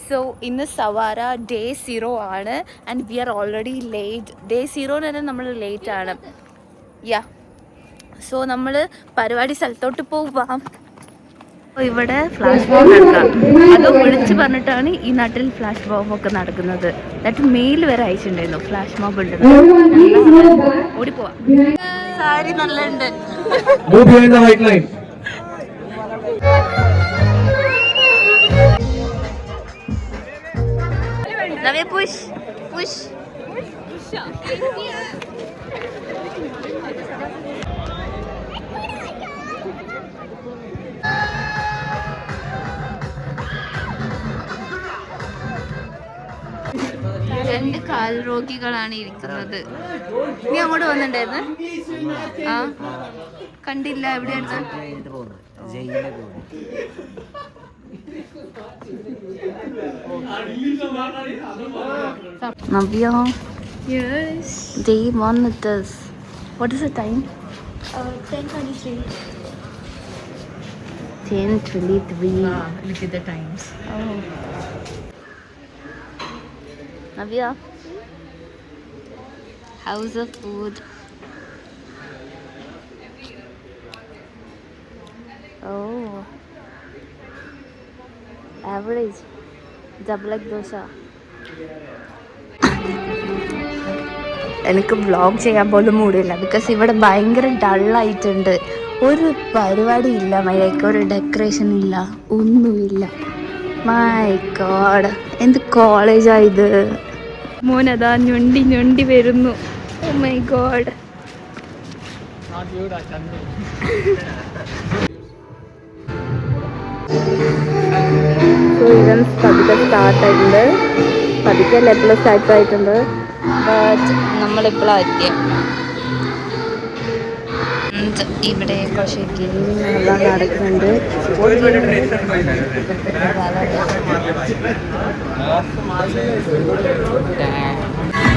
So ഇന്ന് സവാര day 0 ആണ് and we are already late. Day 0 തന്നെ നമ്മൾ ലേറ്റ് ആണ്. യാ, സോ നമ്മൾ പരിപാടി സ്ഥലത്തോട്ട് പോവാം. ഇവിടെ ഫ്ലാഷ് ബോംബ് നടക്കാം. അതും വിളിച്ച് പറഞ്ഞിട്ടാണ് ഈ നാട്ടിൽ ഫ്ലാഷ് ബോംബ് ഒക്കെ നടക്കുന്നത്. എന്നിട്ട് മെയിൽ വരെ അയച്ചിട്ടുണ്ടായിരുന്നു ഫ്ലാഷ് ബോംബ് ഉണ്ടെന്ന്. ഓടിപ്പോവാം. സാരി നല്ലുണ്ട്. Navya push push. രണ്ട് കാൽ രോഗികളാണ് ഇരിക്കുന്നത്. നീ അങ്ങോട്ട് വന്നിട്ടുണ്ടായിരുന്നു? ആ, കണ്ടില്ല. എവിടെയാണ്? Navya, Yes. day 1 with us. What is the time? 10:23. 10:23. Look at the times. Oh. Navya, how's the food? Oh, average. Double egg dosa. എനിക്ക് വ്ളോഗ് ചെയ്യാൻ പോലും മൂടില്ല. ബിക്കോസ് ഇവിടെ ഭയങ്കര ഡള്ളായിട്ടുണ്ട്. ഒരു പരിപാടി ഇല്ല, മര്യാദയ്ക്ക് ഒരു ഡെക്കറേഷൻ ഇല്ല, ഒന്നുമില്ല. മൈ ഗോഡ്, എന്ത് കോളേജാ ഇത്. മോനതാ ഞൊണ്ടി ഞൊണ്ടി വരുന്നു. ഓ മൈ ഗോഡ്. ഇവൻസ് പതുക്കെ സ്റ്റാർട്ടായിട്ടുണ്ട്. പതുക്കെ എപ്പോഴും സ്റ്റാർട്ടായിട്ടുണ്ട്. ബട്ട് നമ്മളിപ്പോഴാണ് എത്തിയത്. ഇവിടെ കുറച്ച് ഗെയിമിംഗ് എല്ലാം നടക്കുന്നുണ്ട്.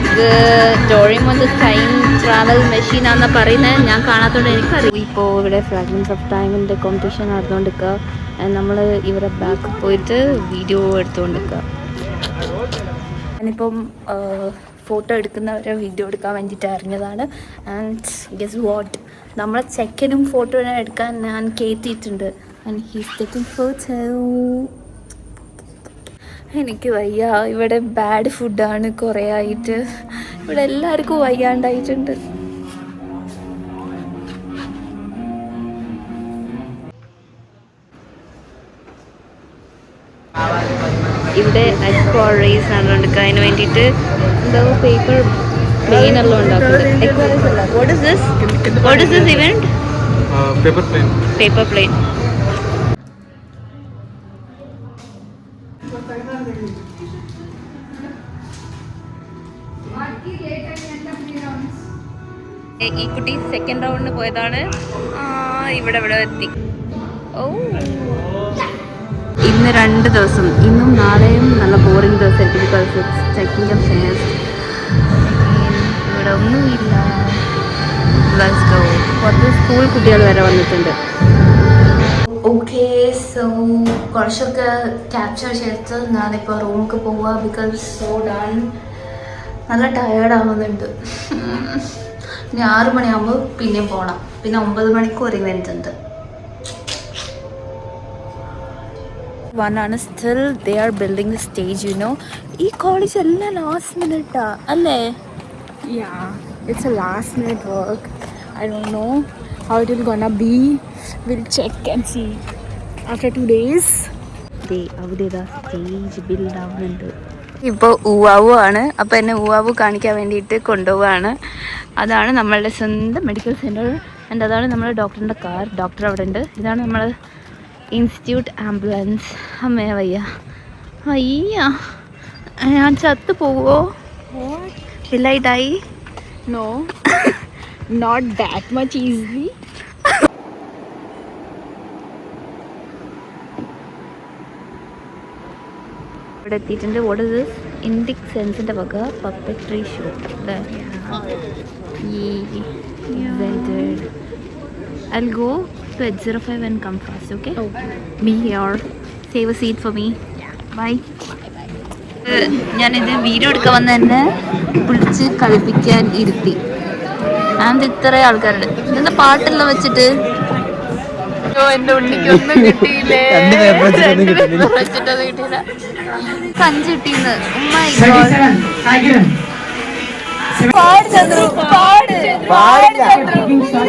ഇത് ഡോറേമോൻ്റെ ടൈം ട്രാവൽ മെഷീനാണെന്ന് പറയുന്നത്. ഞാൻ കാണാത്തതുകൊണ്ട് എനിക്കറിയാം. ഇപ്പോൾ ഇവിടെ ഫ്രാഗ്മെൻറ്റ്സ് ഓഫ് ടൈമിൻ്റെ കോമ്പറ്റീഷൻ നടന്നുകൊണ്ടിരിക്കുക. നമ്മൾ ഇവരെ ബാക്ക് പോയിട്ട് വീഡിയോ എടുത്തുകൊണ്ടിരിക്കുക. ഞാനിപ്പം ഫോട്ടോ എടുക്കുന്നവരെ വീഡിയോ എടുക്കാൻ വേണ്ടിയിട്ട് ഇറങ്ങിയതാണ്. ആൻഡ് ഗസ് വാട്ട്, നമ്മളെ ചെക്കനും ഫോട്ടോ എടുക്കാൻ ഞാൻ കയറ്റിയിട്ടുണ്ട്. And he's taking photo. എനിക്ക് വയ്യ. ഇവിടെ ബാഡ് ഫുഡാണ് കുറേ ആയിട്ട്. ഇവിടെ എല്ലാവർക്കും വയ്യാണ്ടായിട്ടുണ്ട്. ഇവിടെ എക്വോ റേസ് നടന്നുകൊണ്ടിരിക്കുക. അതിന് വേണ്ടിയിട്ട് എന്താ പേപ്പർ പ്ലെയിൻ എല്ലാം ഉണ്ടാക്കുന്നത്. What is this event? Paper plane. ഈ കുട്ടി സെക്കൻഡ് റൗണ്ടിന് പോയതാണ്. ഇവിടെ എത്തി. ഓ, ഇന്ന് 2 ദിവസം, ഇന്നും നാളെയും നല്ല ബോറിംഗ് ദിവസമായിരിക്കും. Because it's technical fest. ഇവിടെ ഒന്നുമില്ല. Let's go. കുറച്ച് സ്കൂൾ കുട്ടികൾ വരെ വന്നിട്ടുണ്ട്. ഓക്കെ, സോ കുറച്ചൊക്കെ ക്യാപ്ചർ ചെയ്തിട്ട് ഞാനിപ്പോൾ റൂമിലേക്ക് പോവുക. Because so done. നല്ല ടയേർഡാവുന്നുണ്ട്. ഇനി 6 മണിയാകുമ്പോൾ പിന്നെയും പോകണം. പിന്നെ 9 മണിക്ക് ഒരു ഇവൻ്റ് ഉണ്ട്. ആണ് still they are building the stage. You know, ഈ കോളേജ് എല്ലാം ലാസ്റ്റ് മിനിറ്റാ അല്ലേ? Yeah, it's a last minute work. I don't know how it will gonna be. We'll check and see after 2 days. അവിടെ stage build ആവുന്നുണ്ട്. ഇപ്പോൾ ഊവാവു ആണ്. അപ്പോൾ എന്നെ ഊവാവു കാണിക്കാൻ വേണ്ടിയിട്ട് കൊണ്ടുപോവുകയാണ്. അതാണ് നമ്മളുടെ സ്വന്തം മെഡിക്കൽ സെൻറ്റർ. ആൻഡ് അതാണ് നമ്മുടെ ഡോക്ടറിൻ്റെ കാർ. ഡോക്ടർ അവിടെ ഉണ്ട്. ഇതാണ് നമ്മൾ ഇൻസ്റ്റിറ്റ്യൂട്ട് ആംബുലൻസ്. അമ്മേ വയ്യ വയ്യ. ഞാൻ ചത്തു പോവോ? Will I die? No, not that much easily. ഇവിടെ എത്തിയിട്ടുണ്ട്. What is this? ഇൻഡിക് സെൻസിൻ്റെ വക puppetry show. I'll go to 805 and come fast, okay? Okay. Be here. Save a seat for me. Yeah. Bye. Bye. ഞാനിത് video എടുക്കാൻ വന്ന എന്നെ വിളിച്ച് കളിപ്പിക്കാൻ ഇരുത്തി. അത് ഇത്ര ആൾക്കാരുണ്ട്. ഇതെന്താ പാട്ടെല്ലാം വെച്ചിട്ട് എന്റെ ഉണ്ണിക്ക് ഒന്നും കിട്ടിയില്ലേ. കിട്ടിയില്ല. 5 കിട്ടിയെന്ന്.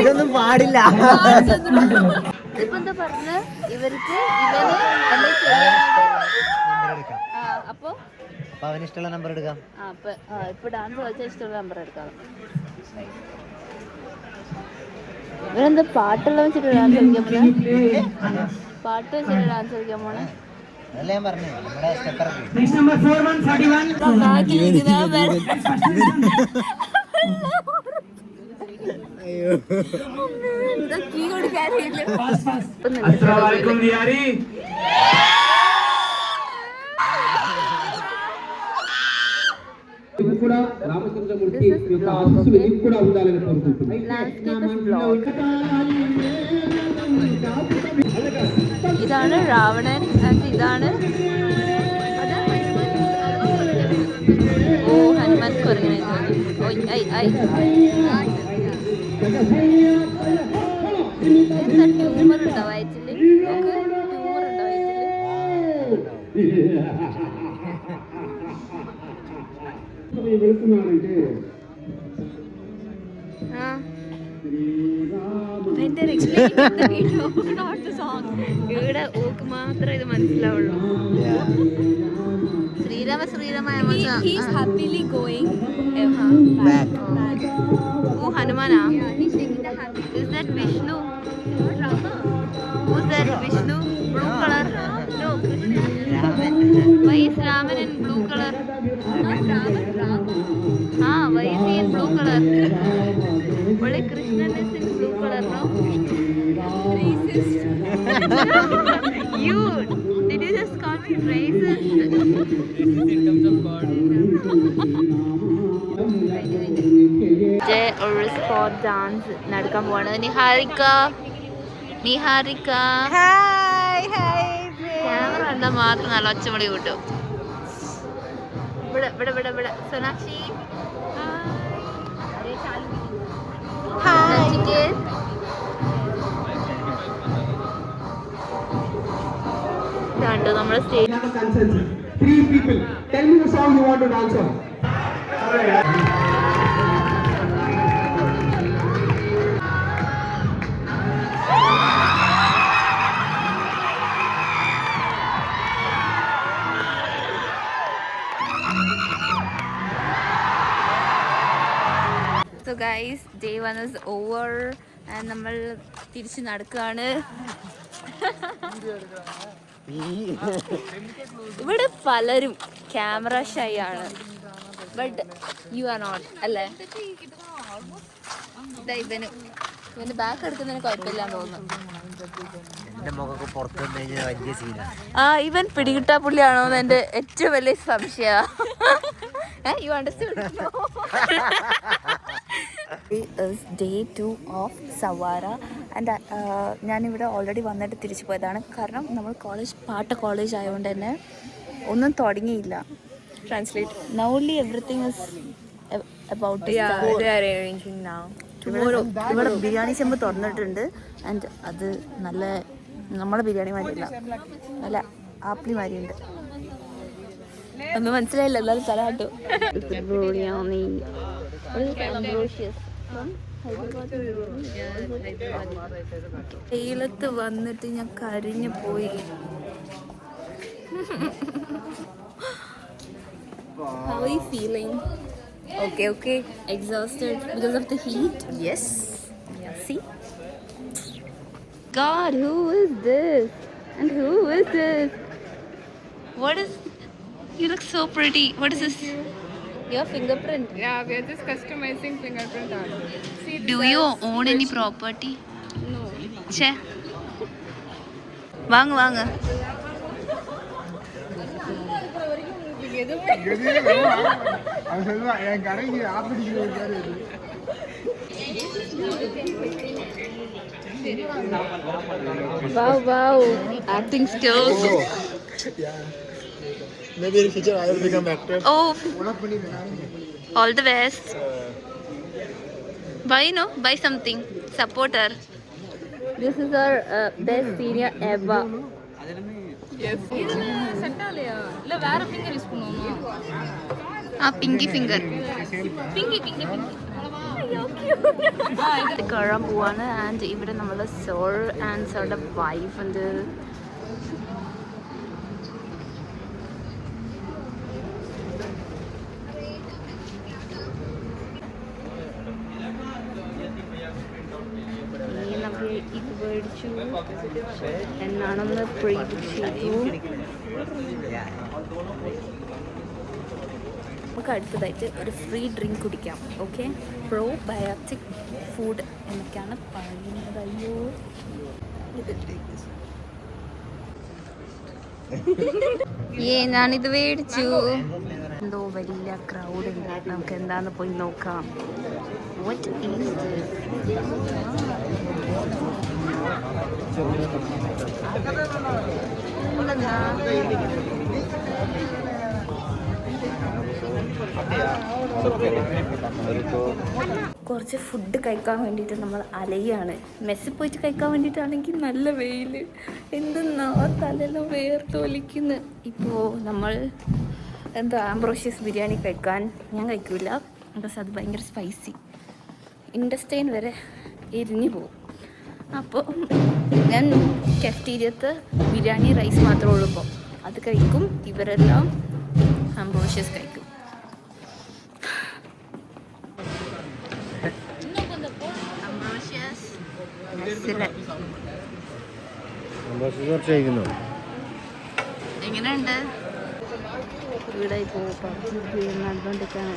ഇതൊന്നും പാടില്ല. ഇപ്പൊ എന്താ പറഞ്ഞ ഇവർക്ക് ഇവന് എന്താ ചെയ്യാൻ. അപ്പൊ അവന് ഇഷ്ടമുള്ള നമ്പർ എടുക്കാം. ഇപ്പൊ ഡാൻസ് കളിച്ചാൽ ഇഷ്ടമുള്ള നമ്പർ എടുക്കാം. ഇവരെന്താ പാട്ടെല്ലാം വെച്ചിട്ട് ഡാൻസ് കളിക്കാൻ പോണേ? പാട്ട് വെച്ചിട്ട് ഡാൻസ് കളിക്കാൻ പോണേ? അതല്ല ഞാൻ പറഞ്ഞു, നമ്മുടെ സ്റ്റെപ്പർ ഇതാണ് രാവണൻ. ഇതാണ് ഹനുമാൻ കുരങ്ങനെ. ട്യൂമർ ഉണ്ടോ വയറ്റില്? ട്യൂമർ ഉണ്ടോ വയറ്റില്? ഇവിടെ ഓക്ക് മാത്രമേ ഇത് മനസ്സിലാവുള്ളൂ. ശ്രീരാമ ഓ ഹനുമാനാ? Is that Vishnu? Who's that Vishnu? Blue color? No, why is Raman in blue color? Why is he in blue color? Only Krishna is in blue color, no? Racist. You, did you just call me racist? ഒരു spot dance നടക്കാൻ പോവാണ്. നിഹാരിക്ക camera കണ്ടാൽ മാത്രം നല്ല ഒച്ചമടി കൂട്ടും. ഇവിടെ സോനാക്ഷി കണ്ടു നമ്മുടെ stage. So guys, day 1 is over and നമ്മൾ തിരിച്ച് നടക്കുകയാണ്. ഇവിടെ പലരും ക്യാമറ ഷൈ ആണ്, ബട്ട് യു ആർ നോട്ട് അല്ലേ? ഇവന്റെ ബാക്ക് എടുക്കുന്നതിന് കുഴപ്പമില്ലാന്ന് തോന്നുന്നു. ഇവൻ പിടികിട്ടാ പുള്ളിയാണോന്ന് എന്റെ ഏറ്റവും വലിയ സംശയ. You understood? Day 2 of Sawara and ഞാനിവിടെ ഓൾറെഡി വന്നിട്ട് തിരിച്ചു പോയതാണ്. കാരണം നമ്മൾ കോളേജ് ആയതുകൊണ്ട് തന്നെ ഒന്നും തുടങ്ങിയില്ല. Translate nauli everything is about ഇവിടെ ബിരിയാണി ചെമ്പ് തുറന്നിട്ടുണ്ട്. ആൻഡ് അത് നല്ല നമ്മുടെ ബിരിയാണി മാതിരിയല്ല, നല്ല ആപ്പിളി മാതിരിയുണ്ട്. ഒന്നും മനസ്സിലായില്ല, എന്നാലും തലകാട്ടു. വെയിലത്ത് വന്നിട്ട് ഞാൻ കരിഞ്ഞു പോയി. How are you feeling? Okay. Exhausted because of the heat? Yes. See? God, who is this? And who is this? What is... You look so pretty. What is this? Your fingerprint? Yeah, we are just customizing fingerprint art. Do you own any property? No. Che. வாங்க. Wow. Acting skills. Maybe in future I will become actor. Oh, all the best. Buy, no? Buy something. Support her. This is our best senior ever. Pinky finger. കയറാൻ പോവാണ്. And ഇവിടെ നമ്മൾ soul and സോളുടെ wife ഉണ്ട്. നമുക്ക് ഇത് മേടിച്ചു എന്നാണെന്ന് pre book ചെയ്തു. നമുക്ക് അടുത്തതായിട്ട് ഒരു ഫ്രീ ഡ്രിങ്ക് കുടിക്കാം. ഓക്കെ, പ്രോബയോട്ടിക് ഫുഡ് എന്നൊക്കെയാണ് പറയുന്നത്. അയ്യോ, ഞാനിത് മേടിച്ചു. എന്തോ വലിയ ക്രൗഡ് ഉണ്ട്. നമുക്ക് എന്താന്ന് പോയി നോക്കാം. What is this? കുറച്ച് ഫുഡ് കഴിക്കാൻ വേണ്ടിയിട്ട് നമ്മൾ അലയാണ്. മെസ്സിൽ പോയിട്ട് കഴിക്കാൻ വേണ്ടിയിട്ടാണെങ്കിൽ നല്ല വെയിൽ, എന്തെന്നാ തലെല്ലാം വേർത്തൊലിക്കുന്നു. ഇപ്പോൾ നമ്മൾ ആംബ്രോഷ്യസ് ബിരിയാണി കഴിക്കാൻ ഞാൻ കഴിക്കില്ല, ബിക്കോസ് അത് ഭയങ്കര സ്പൈസി, ഇൻഡസ്റ്റൈൻ വരെ എരിഞ്ഞു പോകും. അപ്പോൾ ഞാൻ കഫ്റ്റീരിയത്ത് ബിരിയാണി റൈസ് മാത്രമേ ഉള്ളൂ. ഇപ്പോൾ അത് കഴിക്കും. ഇവരെല്ലാം ആംബ്രോഷ്യസ് കഴിക്കും. എങ്ങനെയുണ്ട്? ഇവിടെ ഇപ്പോൾ നടന്നുകൊണ്ടിരിക്കുകയാണ്.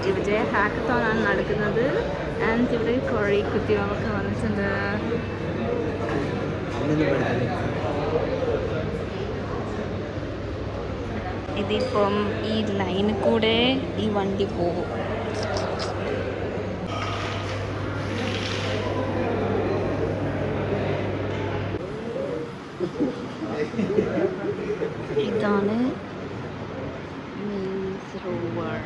ഇവിടെ ഹാക്കത്തോണാണ് നടക്കുന്നത്. ആൻഡ് ഇവിടെ കുറേ കുട്ടികളൊക്കെ വന്നിട്ടുണ്ട്. ഇതിപ്പം ഈ ലൈനിൽ കൂടെ ഈ വണ്ടി പോകും. ഇതാണ് മീൻസ് റോവർ.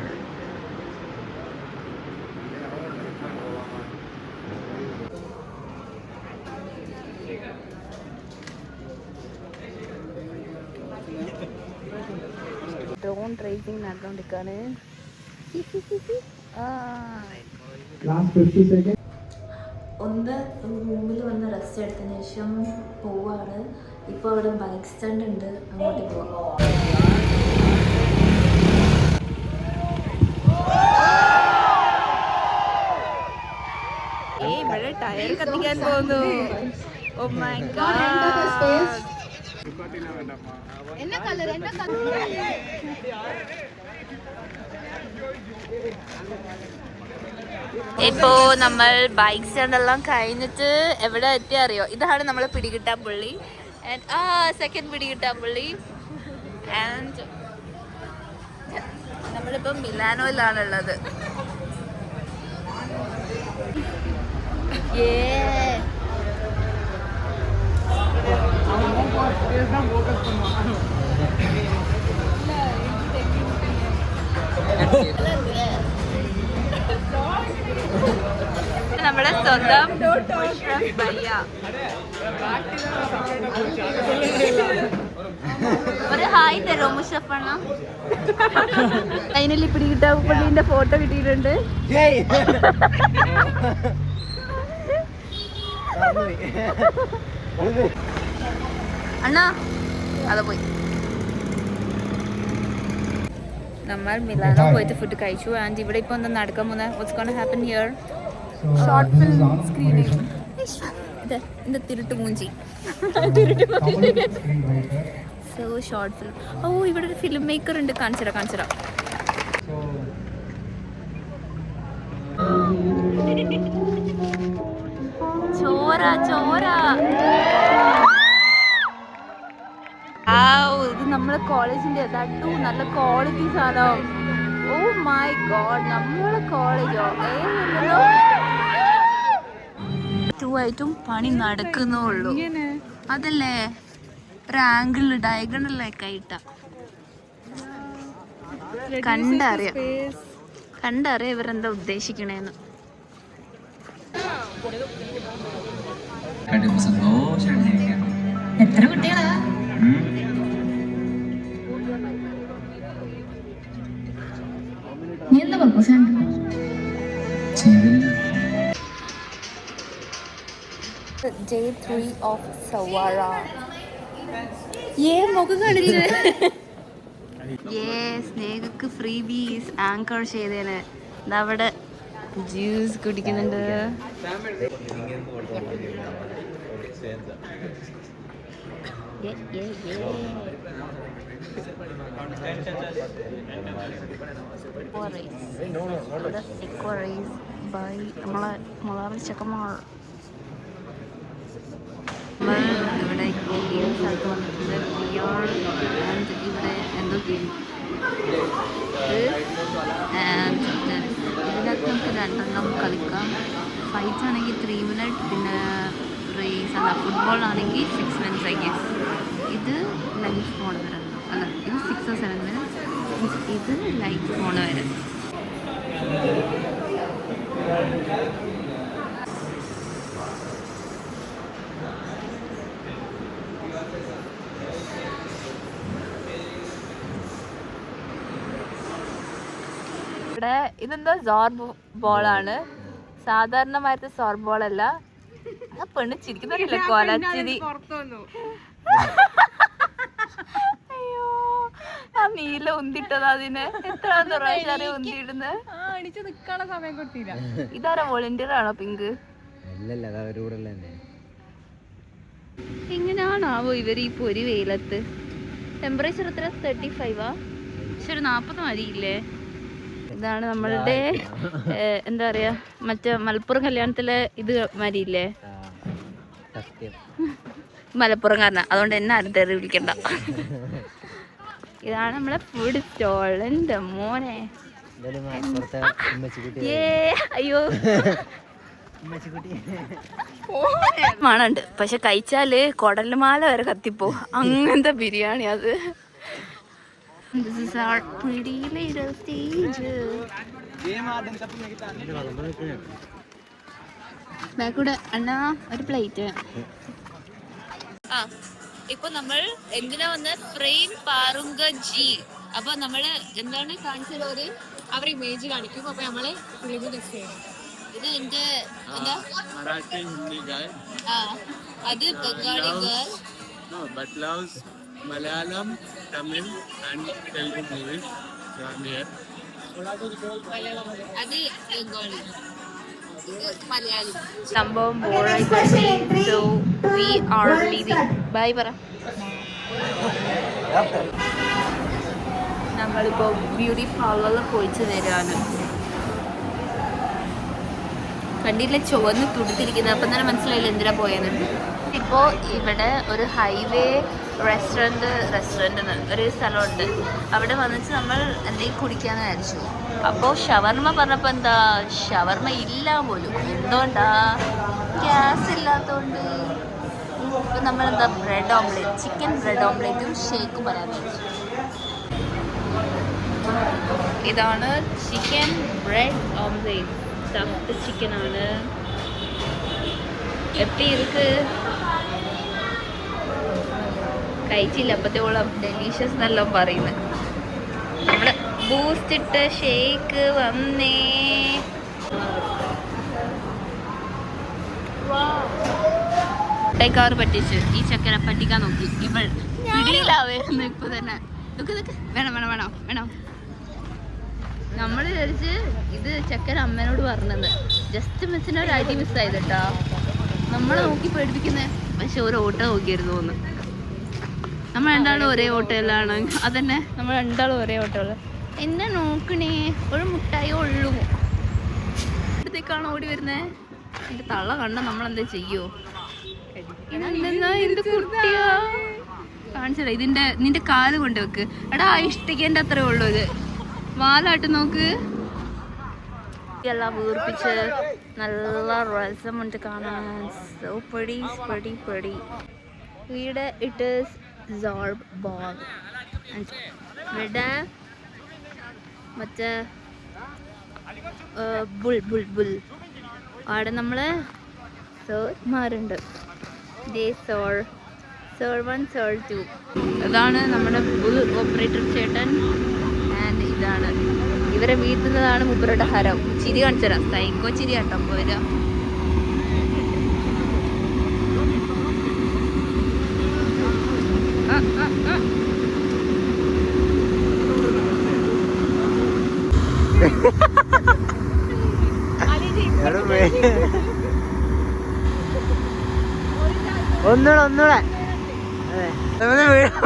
ഡ്രോൺ റേസിംഗ് നടന്നുകൊണ്ടിരിക്കുകയാണ്. ഒന്ന് റൂമിൽ വന്ന് റെസ്റ്റ് എടുത്തതിന് ശേഷം പോവാണ്. ഇപ്പോൾ അവിടെ ബൈക്ക് സ്റ്റാൻഡ് ഉണ്ട്, അങ്ങോട്ട് പോവാം. ഇവിടെ ടയർ കത്തിക്കാൻ പോകുന്നു. Oh my god. ഇപ്പോ നമ്മൾ ബൈക്ക് സ്റ്റാൻഡ് എല്ലാം കഴിഞ്ഞിട്ട് എവിടെ എത്തി അറിയോ? ഇതാണ് നമ്മളെ പിടികിട്ടാൻ പുള്ളി. സെക്കൻഡ് പിടികിട്ടാൻ പുള്ളി. ആൻഡ് നമ്മളിപ്പം മിലാനോയിലാണുള്ളത്. നമ്മുടെ സ്വന്തം ഭയ്യ. ഒരു ഹായ് തരോ മുഷഫണ്ണ? ഫൈനലി പിടികിട്ടാ പള്ളിന്റെ ഫോട്ടോ കിട്ടിയിട്ടുണ്ട്. അണ്ണാ അതാ പോയി. നമ്മൾ മിലാനോ പോയിട്ട് ഫുഡ് കഴിച്ചു. ആൻഡ് ഇവിടെ ഇപ്പോൾ എന്താ നടക്കാൻ പോകുന്നത്? What's gonna happen here? Short film screening. ഇത് തിരുട്ട് മൂഞ്ചി. So short film. ഓ, ഇവിടെ ഒരു ഫിലിം മേക്കർ ഉണ്ട്. കാണിച്ചരാ. ചോര. ഇത് നമ്മളെ കോളേജിന്റെ ദട്ടു നല്ല ക്വാളിറ്റി സാധനം. ഓ മൈ ഗോഡ്, നമ്മളെ കോളേജോ? 2 ആയിട്ടും പണി നടക്കുന്നുള്ളൂ. അതല്ലേ ഒരു ആംഗിൾ ഡയഗണലൊക്കെ ആയിട്ട കണ്ടറിയാം ഇവരെന്താ ഉദ്ദേശിക്കണേന്ന്. എത്ര കുട്ടികളാ? നീ എന്താ പ്രപ്പോസ് Day 3 of Sawara. മുഖം കാണിച്ച് സ്നേഹക്ക് ഫ്രീ ബീസ് ആങ്കർ ചെയ്തേന്. അവിടെ ജ്യൂസ് കുടിക്കുന്നുണ്ട്. നമ്മളെ മലയാളി ചെക്കന്മാർ ഇവിടെ സ്ഥലത്ത് വന്നിട്ടുണ്ട്. ഇവിടെ എന്തോ ഗെയിം ഇതിനകത്ത് നമുക്ക് 2 എണ്ണം കളിക്കാം. ഫൈറ്റ് ആണെങ്കിൽ 3 minutes, പിന്നെ റേസ് അല്ല ഫുട്ബോൾ ആണെങ്കിൽ 6 minutes I guess. ഇത് ലൈഫ് പോണ വരെ അല്ല, ഇത് 6 or 7 minutes, ഇത് ലൈഫ് പോണ വരെ. ഇവിടെ ഇതെന്താ സോർബ് ബോളാണ്. സാധാരണമായിട്ട് സോർബ് ബോളല്ല. ആ പെണ്ണ് ചിരിക്കുന്നില്ല, കൊലച്ചിരി. അയ്യോ, ആ നീല ഉന്തിട്ടത് അതിന് എത്ര പ്രാവശ്യം ഉന്തിയിടുന്നത്. ഇതാരാ വോളണ്ടിയർ ആണോ പിങ്ക്? എങ്ങനെയാണാവോ ഇവർ ഈ പൊരി വെയിലത്ത്? ടെമ്പറേച്ചർ എത്ര? 35 പക്ഷെ ഒരു 40 മതിയില്ലേ? ഇതാണ് നമ്മളുടെ എന്താ പറയാ, മറ്റേ മലപ്പുറം കല്യാണത്തിലെ ഇത് മരിയില്ലേ, മലപ്പുറംകാരനാ, അതുകൊണ്ട് എന്നെ ആരും തെറി വിളിക്കണ്ട. ഇതാണ് നമ്മളെ ഫുഡ് സ്റ്റോൾ. എൻ്റെ മോനെ, അയ്യോ മണുണ്ട്, പക്ഷെ കഴിച്ചാല് കൊടലുമാല വരെ കത്തിപ്പോ. അങ്ങനത്തെ ബിരിയാണി അത്. This is our pretty little stage. ബാക്കൂടെ അണ്ണാ ഒരു പ്ലേറ്റ്. ഇപ്പൊ നമ്മൾ എന്തിനാ വന്ന് ഫ്രെയിം പാറുങ്ക ജി. അപ്പൊ നമ്മള് എന്താണ് കാണിച്ചത്? അവർ ഇമേജ് കാണിക്കും. അപ്പൊ നമ്മള് ഇത് എന്റെ എന്താ അത് Bengali girl, Malayalam, Tamil and Telugu movies are here. അത് ബംഗാളി, മലയാളി. സംഭവം ബോറായി. So we are leaving. Bye പറ. നമ്മളിപ്പോ ബ്യൂട്ടി പാർലറിൽ പോയിച്ച് തരാണ്. കണ്ടില്ല, ചുവന്ന് തുടുത്തിരിക്കുന്നത്. അപ്പം തന്നെ മനസ്സിലായില്ല എന്തിനാ പോയെന്ന്. ഇപ്പോൾ ഇവിടെ ഒരു ഹൈവേ റെസ്റ്റോറൻറ്റ് ഒരു സ്ഥലമുണ്ട്. അവിടെ വന്നിട്ട് നമ്മൾ എന്തെങ്കിലും കുടിക്കാന്ന് വിചാരിച്ചു. അപ്പോൾ ഷവർമ്മ പറഞ്ഞപ്പോൾ എന്താ ഷവർമ്മ ഇല്ല പോലും. എന്തുകൊണ്ടാ? ഗ്യാസ് ഇല്ലാത്തതുകൊണ്ട്. ഇപ്പം നമ്മളെന്താ ബ്രെഡ് ഓംലേറ്റ്, ചിക്കൻ ബ്രെഡ് ഓംലേറ്റും ഷേക്കും പറയാമെന്ന് വിചാരിച്ചു. ഇതാണ് chicken bread omelette, stuffed chicken ആണ്. എപ്പി ഇருக்கு കഴിച്ചില്ല, അപ്പത്തോളം ഡെലീഷ്യസ് എന്നെല്ലാം പറയുന്നത്. നമ്മള് ബൂസ്റ്റ് ഇട്ട ഷേക്ക് വന്നേ. കാർ പറ്റിച്ച് ഈ ചക്കര പറ്റിക്കാൻ നോക്കി. ഇവൾ പിടിയിലാവുന്നു ഇപ്പൊ തന്നെ. വേണം വേണം വേണം വേണം. നമ്മൾ വിചാരിച്ച് ഇത് ചക്കര അമ്മേനോട് പറഞ്ഞത്. ജസ്റ്റ് മിസ്സിന് ഒരു അടി മിസ്സായത് കേട്ടോ. നമ്മളെ നോക്കി പേടിപ്പിക്കുന്നേ. പക്ഷെ ഒരു ഓട്ടോ നോക്കിയിരുന്നു ഒന്ന്. നമ്മൾ രണ്ടാളും ഒരേ ഓട്ടോയിലാണ്. അതന്നെ, നമ്മൾ രണ്ടാളും ഒരേ ഓട്ടോയില. എന്നെ നോക്കണേ, ഒരു മുട്ടായോ ഉള്ളൂ. ഇടത്തേക്കാണ് ഓടി വരുന്നേ. എന്റെ തള്ള കണ്ട നമ്മളെന്താ ചെയ്യോ? എന്ത് കുട്ടിയാ കാണിച്ചത്. നിന്റെ കാല് കൊണ്ട് വെക്ക്. എടാ ഇഷ്ടിക്കേണ്ട അത്രേ ഉള്ളൂ. ഇത് വാലാട്ട് നോക്ക്. എല്ലാം വീർപ്പിച്ച് നല്ല രസമുണ്ട് കാണാൻ. So pretty. ഇവിടെ ഇറ്റ് ഈസ് സോർബ് ബോൾ. ഇവിടെ മറ്റേ ബുൾ അവിടെ നമ്മള് സേർമാരുണ്ട്. സേർ 1 സേർ 2. ഇതാണ് നമ്മുടെ ബുൾ ഓപ്പറേറ്റർ ചേട്ടൻ. ആൻഡ് ഇതാണ് ഇവരെ വീട്ടുന്നതാണ് മുപ്പരുടെ ഹരം. ചിരി കാണിച്ചു തരാം. സൈക്കോ ചിരി കേട്ടോ. അപ്പോൾ വരിക. ഒന്നൂടെ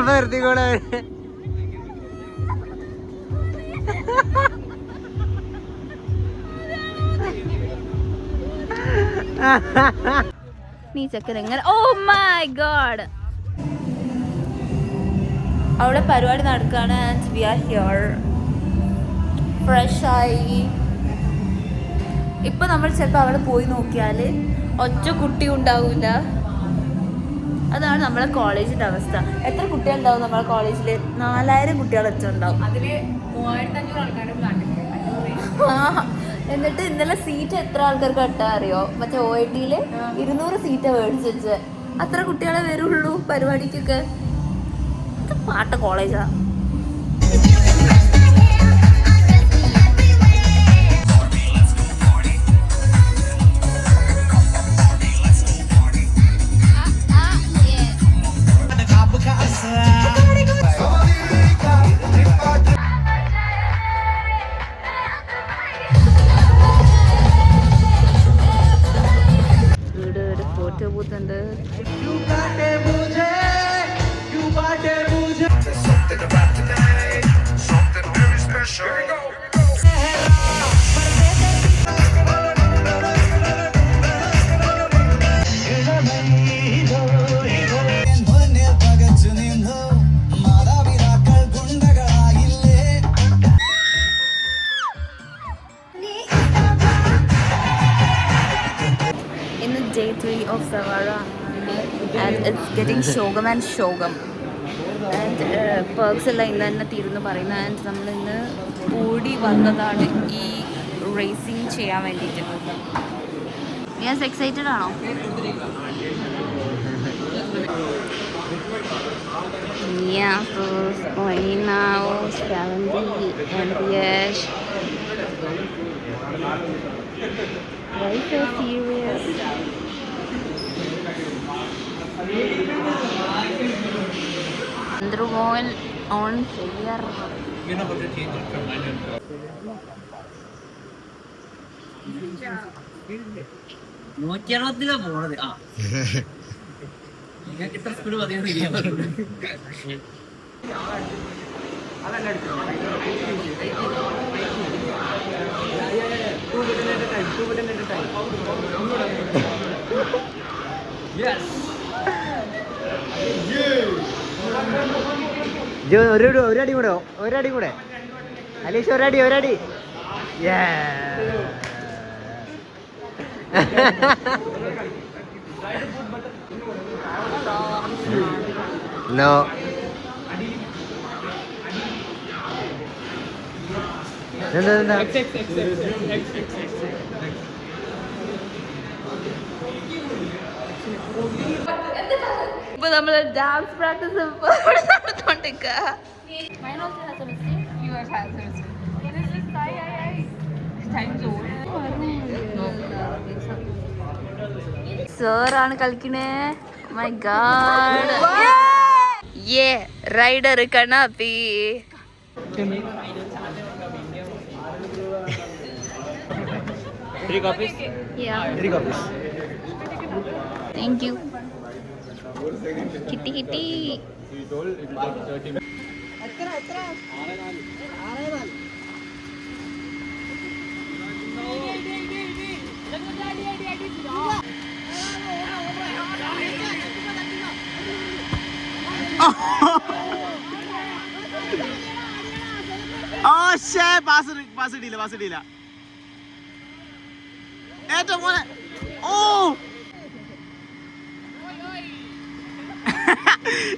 നിർത്തിക്കൂടെ. നീ ചക്കര എങ്ങനെ? Oh my god. അവിടെ പരിപാടി നടക്കുകയാണ്. And we are here. ഫ്രഷായി. ഇപ്പൊ നമ്മൾ ചിലപ്പോൾ അവിടെ പോയി നോക്കിയാൽ ഒറ്റ കുട്ടി ഉണ്ടാവില്ല. അതാണ് നമ്മളെ കോളേജിന്റെ അവസ്ഥ. എത്ര കുട്ടികളുണ്ടാവും നമ്മളെ കോളേജിൽ? 4000 കുട്ടികൾ വെച്ചുണ്ടാവും. അതില് 3500 ആൾക്കാരും കണ്ടിട്ടുണ്ട്. എന്നിട്ട് ഇന്നലെ സീറ്റ് എത്ര ആൾക്കാർക്ക് കിട്ടാ അറിയോ? മറ്റേ OIT 200 സീറ്റ് മേടിച്ച് വെച്ച്. അത്ര കുട്ടികളെ വരുള്ളൂ പരിപാടിക്കൊക്കെ. പാട്ട കോളേജാ. ഫോട്ടോ ബൂത്ത് ഉണ്ട്. ഇന്ന് day 3 of Savara and it's getting shogam. And perks എല്ലാം ഇന്ന് തന്നെ തീരുന്നു പറയുന്നത്. ആൻഡ് നമ്മളിന്ന് ഓടി വന്നതാണ് ഈ റേസിങ് ചെയ്യാൻ വേണ്ടിയിട്ട്. യെസ്, എക്സൈറ്റഡ് ആണോ? Yeah, so going now 70 MPH. Why so serious? Andromoil on failure. You know how to change it from manual to പോണത്. ആ നിങ്ങൾക്ക് ഇത്ര സ്പീഡ് പറയാൻ ഒരടി കൂടെ അലീഷ്, ഒരടി. No. ഇപ്പൊ നമ്മള് ഡാൻസ് പ്രാക്ടീസ് നടത്തോണ്ടിരിക്ക. സാറാണ് കളിക്കണേ. My god. യേ റൈഡർ കണ്ണാപ്പി. Three copies? Yeah. 3 copies. Thank you. Kitty. Oh shit, pass it. ഏറ്റവും മോനെ ഓ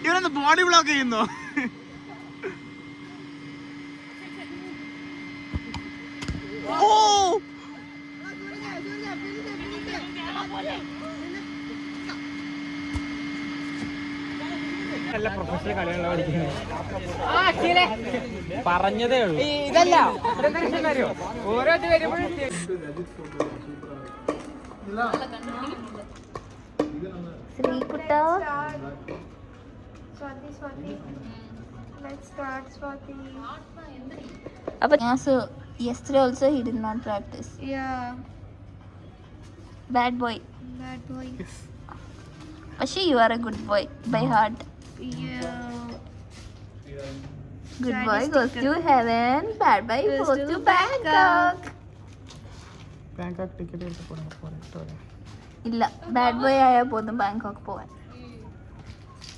ഇവനൊന്ന് ബോഡി ബ്ലോക്ക് ചെയ്യുന്നു. ഓ നല്ല പ്രൊഫഷണൽ കളികളാണ് പഠിക്കുന്നത്. പറഞ്ഞതേ ഉള്ളൂ. ഇതല്ല ഓരോ വരുമ്പോഴും ശ്രീകുട്ട അപ്പൊ yesterday also he did not practice. Yeah. Bad boy. Bad boy. പക്ഷേ you are a good boy by heart. Yeah. Good boy goes to heaven, bad boy goes to Bangkok. Bangkok ticket എടുത്ത് പോരാ. ഇല്ല, bad boy ആയാൽ പോലും Bangkok പോവാൻ.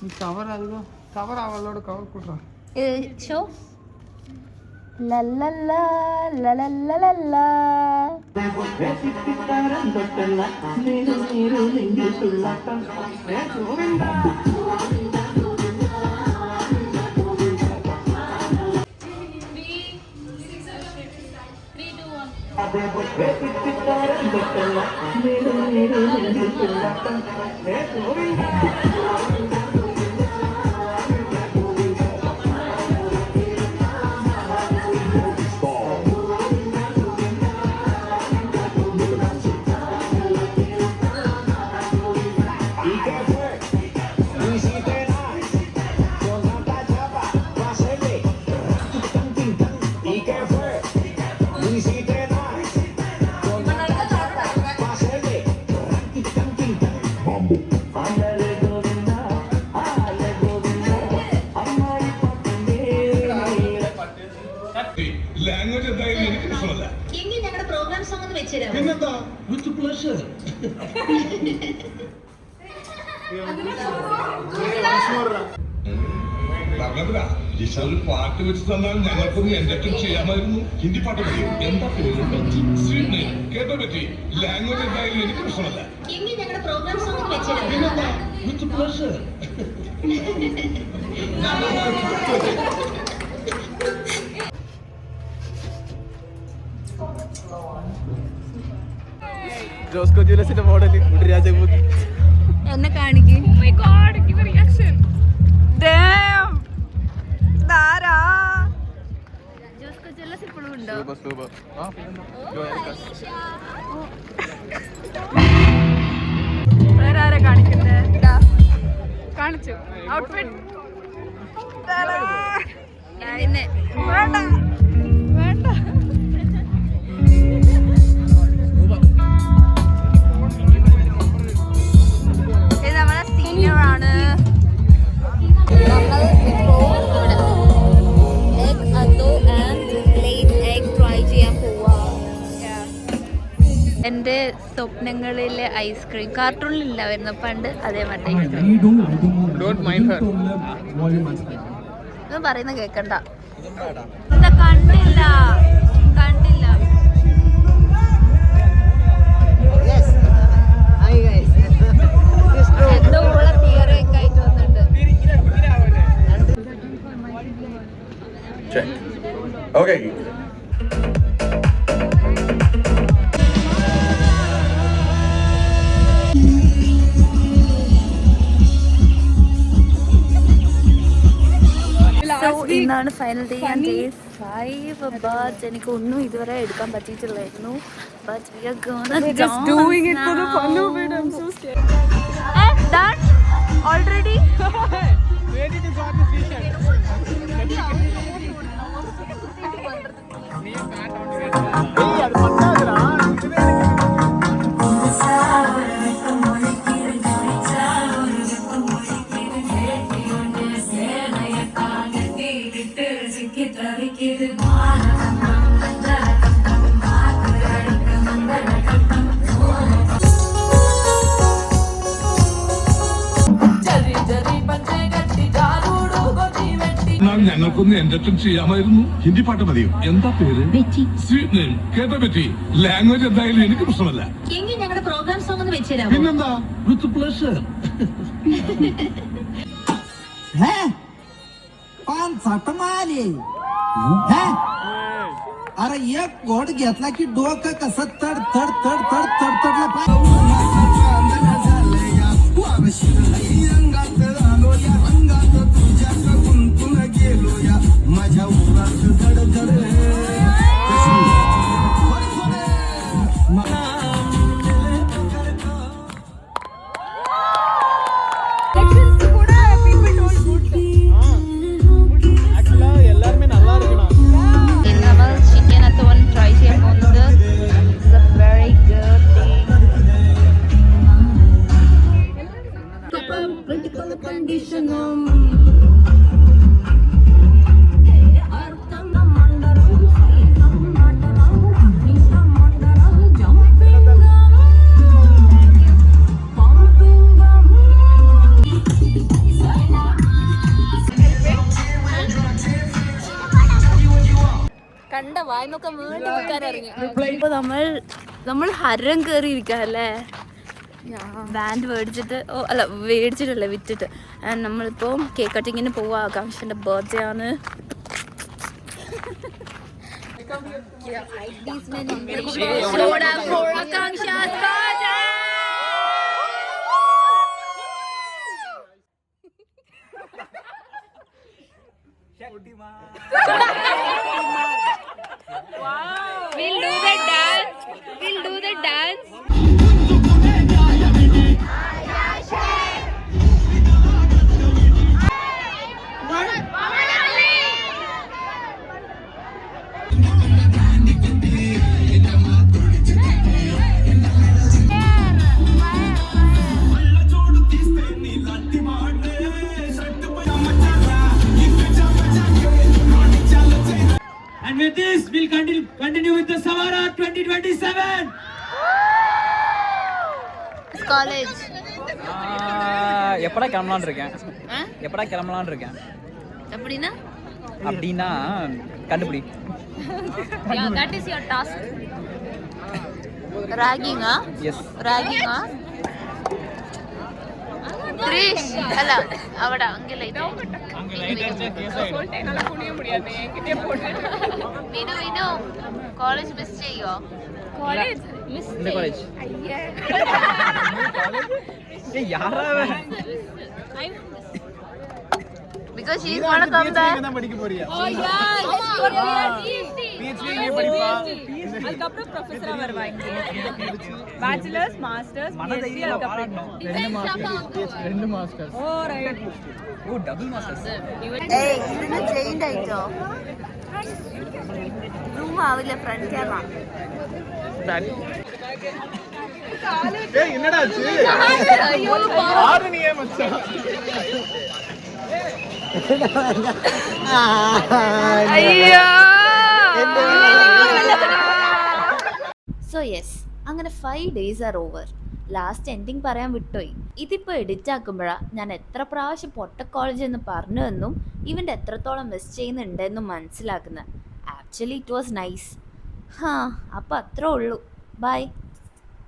നീ cover അധികം cover അവളോട് കവർ കൂട്ടാ ഷോ ലല്ലല്ലാ ലല്ലല്ലല്ലാ ലാംഗ്വേജ് എന്തായാലും എനിക്ക് പ്രശ്നമല്ല. എങ്കിൽ ഞങ്ങളുടെ പ്രോഗ്രാം സോങ് ഒന്ന് വെച്ചുതരാം. പിന്നെന്താ വിത്ത് പ്ലഷർ. പറഞ്ഞതാ ഒരു പാട്ട് വെച്ച് തന്നാൽ ഞങ്ങൾക്കൊന്ന് എന്റർടൈൻ ചെയ്യാമായിരുന്നു. ഹിന്ദി പാട്ട് പറയും. എന്താ പേര്? സ്ട്രീറ്റ് നെയിം കേട്ടോ പറ്റി. ലാംഗ്വേജ് എന്തായാലും എനിക്ക് പ്രശ്നമല്ല. എങ്കിൽ ഞങ്ങളുടെ പ്രോഗ്രാം സോങ് ഒന്ന് വെച്ചുതരാം. പിന്നെന്താ വിത്ത് പ്ലഷർ. ജോസ്കോ ജ്വല്ലസിന്റെ മോഡൽ രാജപൂതി എന്നെ കാണിക്കും. ജോസ്കോ ജ്വല്ലസ് ഇപ്പോഴും ഉണ്ടോ? വേറെ ആരാ കാണിക്കുന്നത്? കാണിച്ചു ഔട്ട്ഫിറ്റ്. പിന്നെ വേണ്ട വേണ്ട. ഇത് നമ്മളെ സീനിയർ ആണ്. നമ്മൾ ഇപ്പോൾ ഇവിടെ എഗ് അതോ ആൻഡ് ലേറ്റ് എഗ് ട്രൈ ചെയ്യാൻ പോവാ. എൻ്റെ സ്വപ്നങ്ങളിലെ ഐസ്ക്രീം കാർട്ടൂണിലില്ലായിരുന്നു പണ്ട്, അതേമാതിരി ഐസ്ക്രീം. ഇതൊന്നും പറയുന്ന കേക്കണ്ട. കണ്ടില്ല കണ്ടില്ല. എന്തോ ഉള്ള തിയറി ഒക്കെ ആയിട്ട് വന്നിട്ടുണ്ട്. ഓക്കെ ഇന്നാണ് final day and day 5. But എനിക്ക് ഒന്നും ഇതുവരെ എടുക്കാൻ പറ്റിയിട്ടില്ലായിരുന്നു. But we are gonna Doing it for the fun of it. I'm so scared. done already. Ready to go to station. ഞങ്ങൾക്കൊന്ന് എന്റർടൈൻ ചെയ്യാമായിരുന്നു. ഹിന്ദി പാട്ട് മതിയോ? എന്താ പേര്? Sweet name. കേട്ടോ പറ്റി. ലാംഗ്വേജ് എന്തായാലും എനിക്ക് പ്രശ്നമല്ല. എങ്കിൽ ഞങ്ങളുടെ പ്രോഗ്രാം സോങ് ഒന്ന് വെച്ചുതരാമോ? പിന്നെന്താ, വിത്ത് പ്ലഷർ. अरे एक गोड घेतला की डोकं कसं तड तड तड तड तड तडलं माझ्या उरात धड धड കണ്ട വായ്മൊക്കെ വീണ്ടും വെക്കാനിറങ്ങി. ഇപ്പൊ നമ്മൾ ഹരം കയറിയിരിക്കുക അല്ലേ? ബാൻഡ് മേടിച്ചിട്ടല്ലേ വിറ്റിട്ട്. നമ്മളിപ്പോ കേക്ക് കട്ടിങ്ങിന് പോവാ. ആകാംക്ഷന്റെ ബർത്ത്ഡേ ആണ്. We'll do the dance. And with this, we'll continue with the Savara 2027. College. எப்படா கிளம்பலான்னு இருக்கேன் அப்படின்னா கண்டுபிடி. Yeah, that is your task. Ragging, huh? Yes. Ragging, huh? Krish, ಅಲ್ಲ ಅವಡ ಅಂಗಿಲ್ಲ ಇದೆ. ವಿನು ಕಾಲೇಜ್ ಮಿಸ್ ചെയ്യോ? College miss. இந்த காலேஜ். ஏய் யாரா அவ? Because she is gonna come back. என்ன படிக்க போறியா? Oh yeah, PhD நீ படிப்பா. அதுக்கு அப்புறம் ப்ரொஃபஸரா வருவாங்க. பேச்சுலர்ஸ், மாஸ்டர்ஸ், PhD அதுக்கு அப்புறம் ரெண்டு மாஸ்டர்ஸ். ஓ ரைட். ஓ டபுள் மாஸ்டர்ஸ். ഏയ് ഇതിന് ചേഞ്ച് ആയിട്ടോ. റൂം ആവില്ല ഫ്രണ്ട് ക്യാമറ. ஏய் என்னடா ஆச்சு? ஆறு நீயே மச்சான். അയ്യോ. സോ യെസ്, അങ്ങനെ 5 days are over. Last ending പറയാൻ വിട്ടുപോയി. ഇതിപ്പോൾ എഡിറ്റ് ആക്കുമ്പോഴാണ് ഞാൻ എത്ര പ്രാവശ്യം പൊട്ട കോളേജ് എന്ന് പറഞ്ഞു എന്നും ഇവൻ്റെ എത്രത്തോളം മിസ് ചെയ്യുന്നുണ്ടെന്നും മനസ്സിലാക്കുന്നത്. Actually it was nice. അപ്പോൾ അത്രേ ഉള്ളൂ. ബൈ.